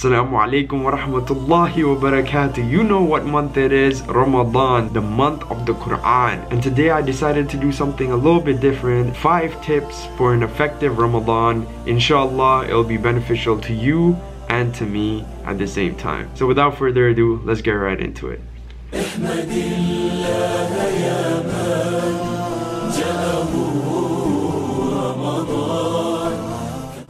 Assalamu alaikum wa rahmatullahi wa barakatuh. You know what month it is, Ramadan, the month of the Quran. And today I decided to do something a little bit different. 5 tips for an effective Ramadan. Inshallah, it'll be beneficial to you and to me at the same time. So without further ado, let's get right into it.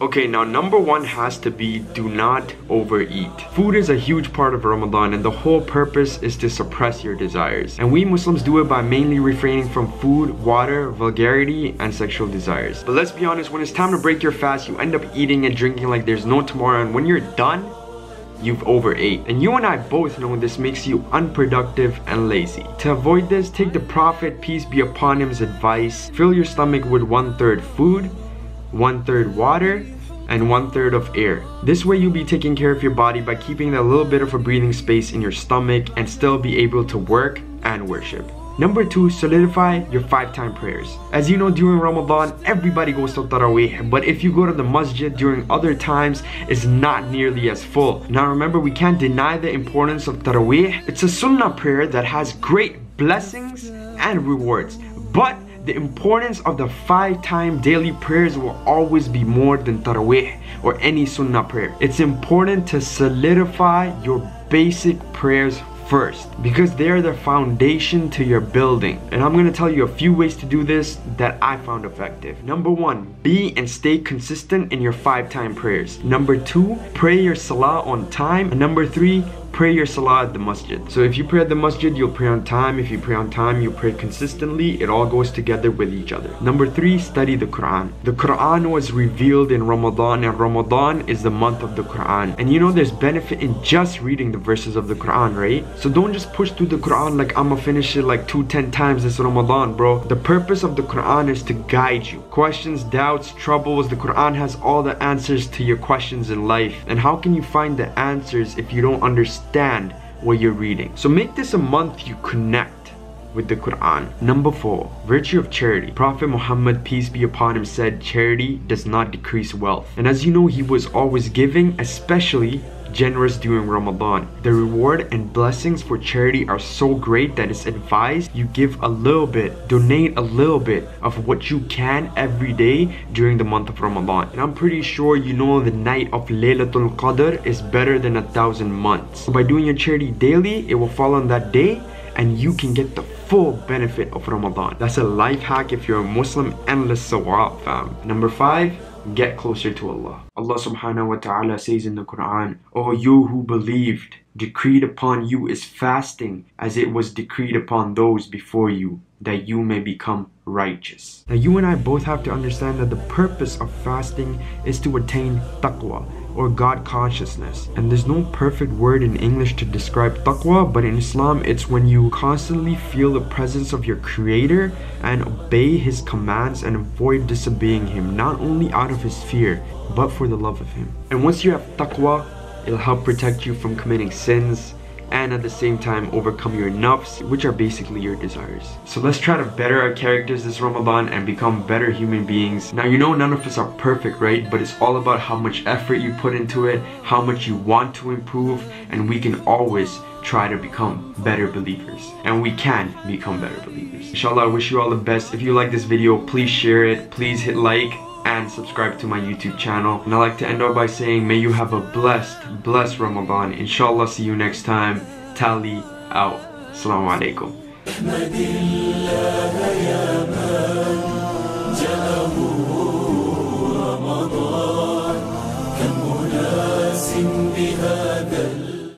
Okay, now number 1 has to be do not overeat. Food is a huge part of Ramadan and the whole purpose is to suppress your desires. And we Muslims do it by mainly refraining from food, water, vulgarity, and sexual desires. But let's be honest, when it's time to break your fast, you end up eating and drinking like there's no tomorrow, and when you're done, you've overate. And you and I both know this makes you unproductive and lazy. To avoid this, take the Prophet, peace be upon him's advice. Fill your stomach with 1/3 food, 1/3 water, and 1/3 of air. This way you'll be taking care of your body by keeping a little bit of a breathing space in your stomach and still be able to work and worship. Number 2, solidify your 5-time prayers. As you know, during Ramadan, everybody goes to Taraweeh, but if you go to the masjid during other times, it's not nearly as full. Now remember, we can't deny the importance of Taraweeh. It's a sunnah prayer that has great blessings and rewards, but the importance of the 5-time daily prayers will always be more than Taraweeh or any sunnah prayer. It's important to solidify your basic prayers first, because they are the foundation to your building. And I'm going to tell you a few ways to do this that I found effective. Number 1, be and stay consistent in your 5-time prayers. Number 2, pray your salah on time. And number 3, pray your salah at the masjid. So if you pray at the masjid, you'll pray on time. If you pray on time, you pray consistently. It all goes together with each other. Number 3, study the Quran. The Quran was revealed in Ramadan, and Ramadan is the month of the Quran. And you know there's benefit in just reading the verses of the Quran, right? So don't just push through the Quran like I'ma finish it like 10 times this Ramadan, bro. The purpose of the Quran is to guide you. Questions, doubts, troubles, the Quran has all the answers to your questions in life. And how can you find the answers if you don't understand what you're reading? So make this a month you connect with the Quran. Number 4, virtue of charity. Prophet Muhammad, peace be upon him, said charity does not decrease wealth. And as you know, he was always giving, especially generous during Ramadan. The reward and blessings for charity are so great that it's advised you give a little bit, donate a little bit of what you can every day during the month of Ramadan. And I'm pretty sure you know the night of Laylatul Qadr is better than 1,000 months. So by doing your charity daily, it will fall on that day and you can get the full benefit of Ramadan. That's a life hack if you're a Muslim. Endless sawab, fam. Number 5, get closer to Allah. Allah subhanahu wa ta'ala says in the Quran, "O you who believed, decreed upon you is fasting as it was decreed upon those before you, that you may become righteous." Now you and I both have to understand that the purpose of fasting is to attain taqwa, or God consciousness. And there's no perfect word in English to describe taqwa, but in Islam it's when you constantly feel the presence of your Creator and obey His commands and avoid disobeying Him, not only out of His fear but for the love of Him. And once you have taqwa, it'll help protect you from committing sins and at the same time overcome your nafs, which are basically your desires. So let's try to better our characters this Ramadan and become better human beings. Now you know none of us are perfect, right? But it's all about how much effort you put into it, how much you want to improve, and we can always try to become better believers. And we can become better believers. Inshallah, I wish you all the best. If you like this video, please share it, please hit like, and subscribe to my YouTube channel. And I like to end off by saying, may you have a blessed Ramadan. Inshallah, see you next time. Tallie out. Assalamu alaikum.